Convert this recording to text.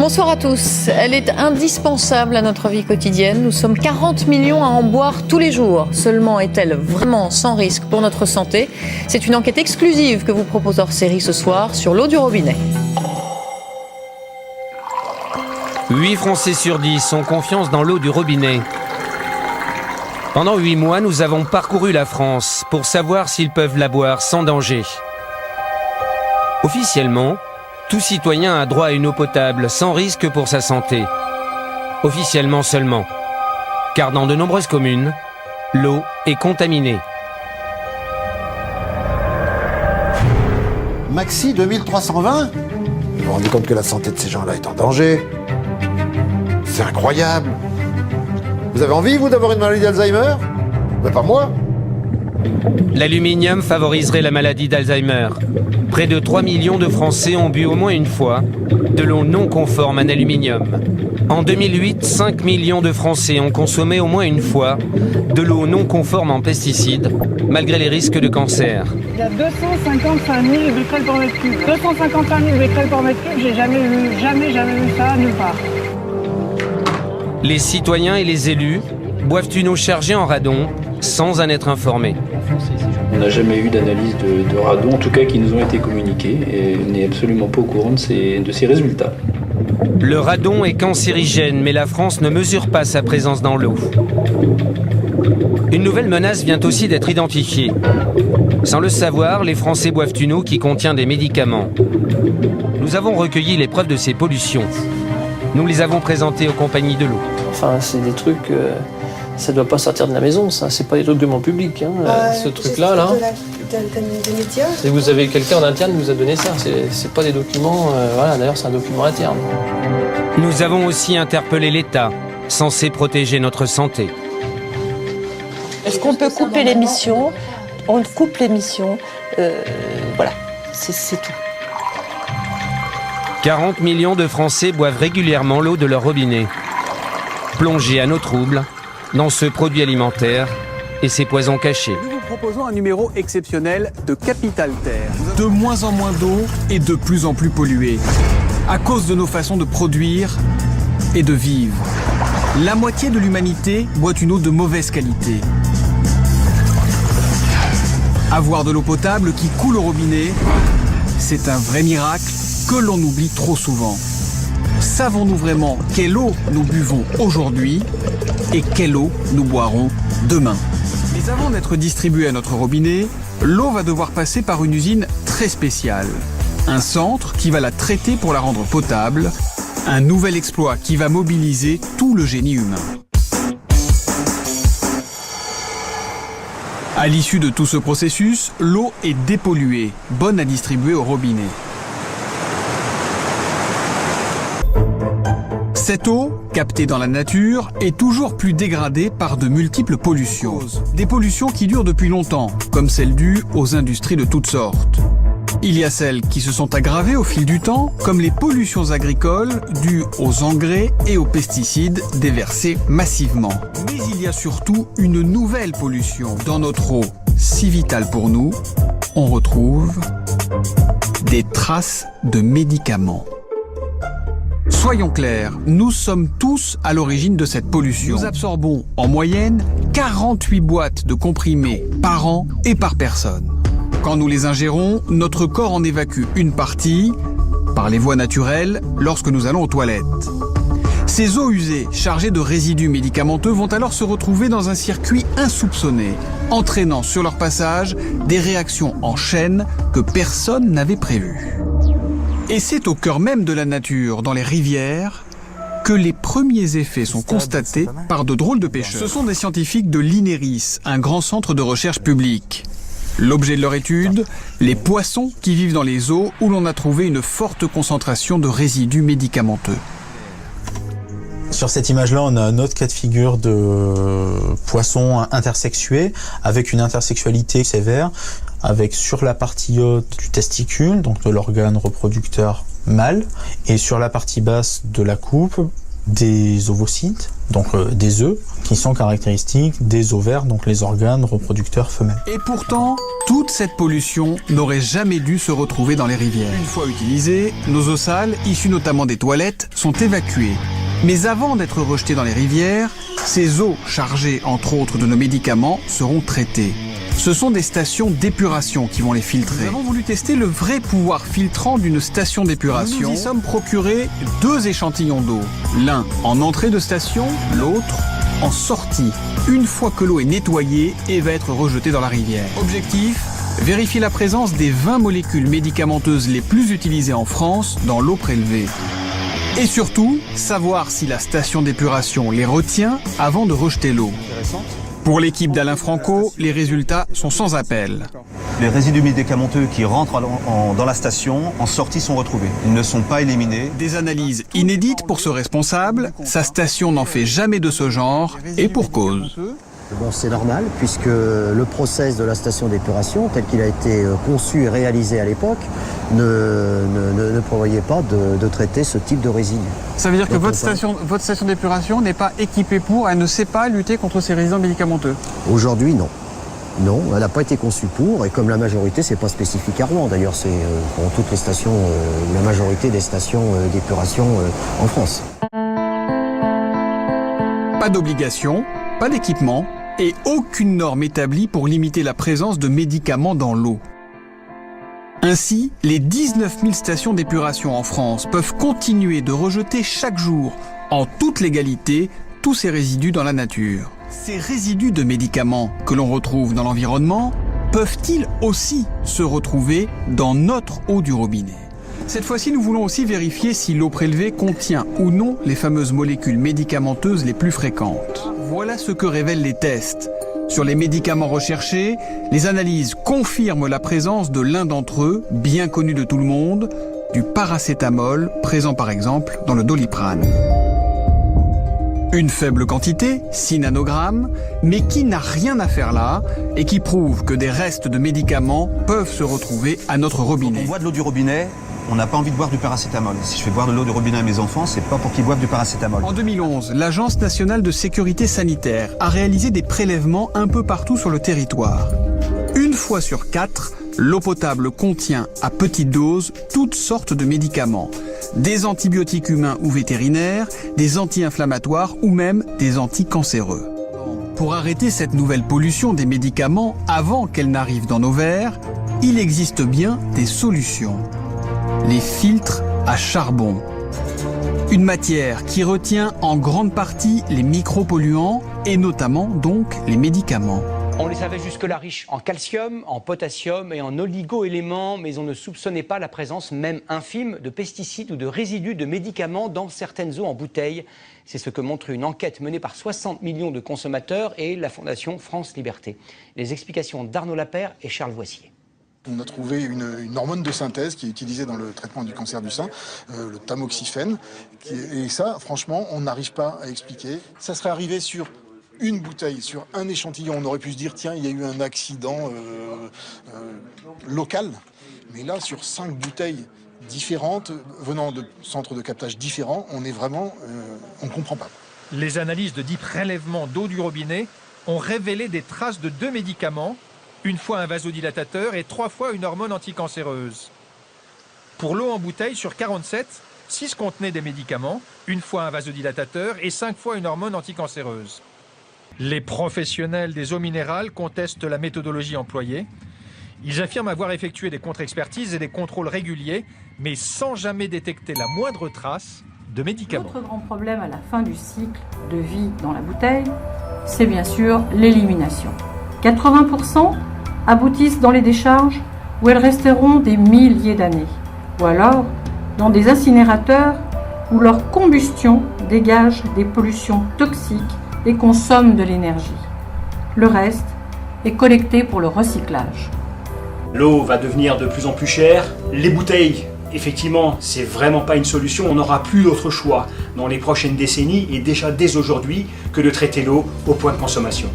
Bonsoir à tous. Elle est indispensable à notre vie quotidienne. Nous sommes 40 millions à en boire tous les jours. Seulement est-elle vraiment sans risque pour notre santé? C'est une enquête exclusive que vous propose hors-série ce soir sur l'eau du robinet. 8 Français sur 10 ont confiance dans l'eau du robinet. Pendant 8 mois, nous avons parcouru la France pour savoir s'ils peuvent la boire sans danger. Officiellement, tout citoyen a droit à une eau potable sans risque pour sa santé. Officiellement seulement. Car dans de nombreuses communes, l'eau est contaminée. Maxi 2320 ? Vous vous rendez compte que la santé de ces gens-là est en danger? C'est incroyable. Vous avez envie, vous, d'avoir une maladie d'Alzheimer? Mais pas moi. L'aluminium favoriserait la maladie d'Alzheimer. Près de 3 millions de Français ont bu au moins une fois de l'eau non conforme en aluminium. En 2008, 5 millions de Français ont consommé au moins une fois de l'eau non conforme en pesticides, malgré les risques de cancer. Il y a 255 000 becquerels par mètre cube. 255 000 becquerels par mètre cube, j'ai jamais vu ça nulle part. Les citoyens et les élus boivent une eau chargée en radon sans en être informés. On n'a jamais eu d'analyse de radon, en tout cas qui nous ont été communiqués, et on n'est absolument pas au courant de ces résultats. Le radon est cancérigène, mais la France ne mesure pas sa présence dans l'eau. Une nouvelle menace vient aussi d'être identifiée. Sans le savoir, les Français boivent une eau qui contient des médicaments. Nous avons recueilli les preuves de ces pollutions. Nous les avons présentées aux compagnies de l'eau. Enfin, c'est des trucs... ça doit pas sortir de la maison, ça. C'est pas des documents publics. Hein. Ce truc-là, là. Et vous avez quelqu'un en interne qui vous a donné ça. C'est pas des documents. Voilà, d'ailleurs, c'est un document interne. Nous avons aussi interpellé l'État, censé protéger notre santé. Est-ce qu'on peut couper l'émission? On coupe l'émission. Voilà, c'est tout. 40 millions de Français boivent régulièrement l'eau de leur robinet. Plongés à nos troubles dans ce produit alimentaire et ses poisons cachés. Nous vous proposons un numéro exceptionnel de Capital Terre. De moins en moins d'eau et de plus en plus polluée. À cause de nos façons de produire et de vivre. La moitié de l'humanité boit une eau de mauvaise qualité. Avoir de l'eau potable qui coule au robinet, c'est un vrai miracle que l'on oublie trop souvent. Savons-nous vraiment quelle eau nous buvons aujourd'hui et quelle eau nous boirons demain? Mais avant d'être distribuée à notre robinet, l'eau va devoir passer par une usine très spéciale. Un centre qui va la traiter pour la rendre potable. Un nouvel exploit qui va mobiliser tout le génie humain. À l'issue de tout ce processus, l'eau est dépolluée, bonne à distribuer au robinet. Cette eau, captée dans la nature, est toujours plus dégradée par de multiples pollutions. Des pollutions qui durent depuis longtemps, comme celles dues aux industries de toutes sortes. Il y a celles qui se sont aggravées au fil du temps, comme les pollutions agricoles dues aux engrais et aux pesticides déversés massivement. Mais il y a surtout une nouvelle pollution. Dans notre eau, si vitale pour nous, on retrouve des traces de médicaments. Soyons clairs, nous sommes tous à l'origine de cette pollution. Nous absorbons en moyenne 48 boîtes de comprimés par an et par personne. Quand nous les ingérons, notre corps en évacue une partie par les voies naturelles lorsque nous allons aux toilettes. Ces eaux usées chargées de résidus médicamenteux vont alors se retrouver dans un circuit insoupçonné, entraînant sur leur passage des réactions en chaîne que personne n'avait prévues. Et c'est au cœur même de la nature, dans les rivières, que les premiers effets sont constatés par de drôles de pêcheurs. Ce sont des scientifiques de l'INERIS, un grand centre de recherche public. L'objet de leur étude, les poissons qui vivent dans les eaux où l'on a trouvé une forte concentration de résidus médicamenteux. Sur cette image-là, on a un autre cas de figure de poisson intersexué, avec une intersexualité sévère, avec sur la partie haute du testicule, donc de l'organe reproducteur mâle, et sur la partie basse de la coupe, des ovocytes, donc des œufs, qui sont caractéristiques des ovaires, donc les organes reproducteurs femelles. Et pourtant, toute cette pollution n'aurait jamais dû se retrouver dans les rivières. Une fois utilisées, nos eaux sales, issues notamment des toilettes, sont évacuées. Mais avant d'être rejetées dans les rivières, ces eaux chargées entre autres de nos médicaments seront traitées. Ce sont des stations d'épuration qui vont les filtrer. Nous avons voulu tester le vrai pouvoir filtrant d'une station d'épuration. Nous y sommes procurés 2 échantillons d'eau. L'un en entrée de station, l'autre en sortie. Une fois que l'eau est nettoyée et va être rejetée dans la rivière. Objectif, vérifier la présence des 20 molécules médicamenteuses les plus utilisées en France dans l'eau prélevée. Et surtout, savoir si la station d'épuration les retient avant de rejeter l'eau. Pour l'équipe d'Alain Franco, les résultats sont sans appel. Les résidus médicamenteux qui rentrent dans la station, en sortie, sont retrouvés. Ils ne sont pas éliminés. Des analyses inédites pour ce responsable. Sa station n'en fait jamais de ce genre, et pour cause. Bon, c'est normal, puisque le process de la station d'épuration, tel qu'il a été conçu et réalisé à l'époque, ne prévoyait pas de traiter ce type de résidus. Ça veut dire que votre station d'épuration n'est pas équipée pour, elle ne sait pas lutter contre ces résidus médicamenteux? Aujourd'hui, non. Non, elle n'a pas été conçue pour, et comme la majorité, c'est pas spécifique à Rouen. D'ailleurs, c'est pour toutes les stations, la majorité des stations d'épuration en France. Pas d'obligation, pas d'équipement, et aucune norme établie pour limiter la présence de médicaments dans l'eau. Ainsi, les 19 000 stations d'épuration en France peuvent continuer de rejeter chaque jour, en toute légalité, tous ces résidus dans la nature. Ces résidus de médicaments que l'on retrouve dans l'environnement peuvent-ils aussi se retrouver dans notre eau du robinet? Cette fois-ci, nous voulons aussi vérifier si l'eau prélevée contient ou non les fameuses molécules médicamenteuses les plus fréquentes. Voilà ce que révèlent les tests. Sur les médicaments recherchés, les analyses confirment la présence de l'un d'entre eux, bien connu de tout le monde, du paracétamol, présent par exemple dans le Doliprane. Une faible quantité, 6 nanogrammes, mais qui n'a rien à faire là et qui prouve que des restes de médicaments peuvent se retrouver à notre robinet. Quand on boit de l'eau du robinet, on n'a pas envie de boire du paracétamol. Si je fais boire de l'eau du robinet à mes enfants, c'est pas pour qu'ils boivent du paracétamol. En 2011, l'Agence nationale de sécurité sanitaire a réalisé des prélèvements un peu partout sur le territoire. Une fois sur 4, l'eau potable contient à petite dose toutes sortes de médicaments. Des antibiotiques humains ou vétérinaires, des anti-inflammatoires ou même des anticancéreux. Pour arrêter cette nouvelle pollution des médicaments avant qu'elle n'arrive dans nos verres, il existe bien des solutions. Les filtres à charbon. Une matière qui retient en grande partie les micropolluants et notamment donc les médicaments. On les savait jusque-là riches en calcium, en potassium et en oligo-éléments, mais on ne soupçonnait pas la présence même infime de pesticides ou de résidus de médicaments dans certaines eaux en bouteille. C'est ce que montre une enquête menée par 60 millions de consommateurs et la Fondation France Liberté. Les explications d'Arnaud Lapère et Charles Voissier. On a trouvé une hormone de synthèse qui est utilisée dans le traitement du cancer du sein, le tamoxifène. Et ça, franchement, on n'arrive pas à expliquer. Ça serait arrivé sur une bouteille, sur un échantillon. On aurait pu se dire, tiens, il y a eu un accident local. Mais là, sur 5 bouteilles différentes, venant de centres de captage différents, on est vraiment... on ne comprend pas. Les analyses de 10 prélèvements d'eau du robinet ont révélé des traces de 2 médicaments, une fois un vasodilatateur et 3 fois une hormone anticancéreuse. Pour l'eau en bouteille, sur 47, 6 contenaient des médicaments, une fois un vasodilatateur et 5 fois une hormone anticancéreuse. Les professionnels des eaux minérales contestent la méthodologie employée. Ils affirment avoir effectué des contre-expertises et des contrôles réguliers, mais sans jamais détecter la moindre trace de médicaments. L'autre grand problème à la fin du cycle de vie dans la bouteille, c'est bien sûr l'élimination. 80% aboutissent dans les décharges où elles resteront des milliers d'années, ou alors dans des incinérateurs où leur combustion dégage des pollutions toxiques et consomme de l'énergie. Le reste est collecté pour le recyclage. L'eau va devenir de plus en plus chère. Les bouteilles, effectivement, c'est vraiment pas une solution. On n'aura plus d'autre choix dans les prochaines décennies et déjà dès aujourd'hui que de traiter l'eau au point de consommation.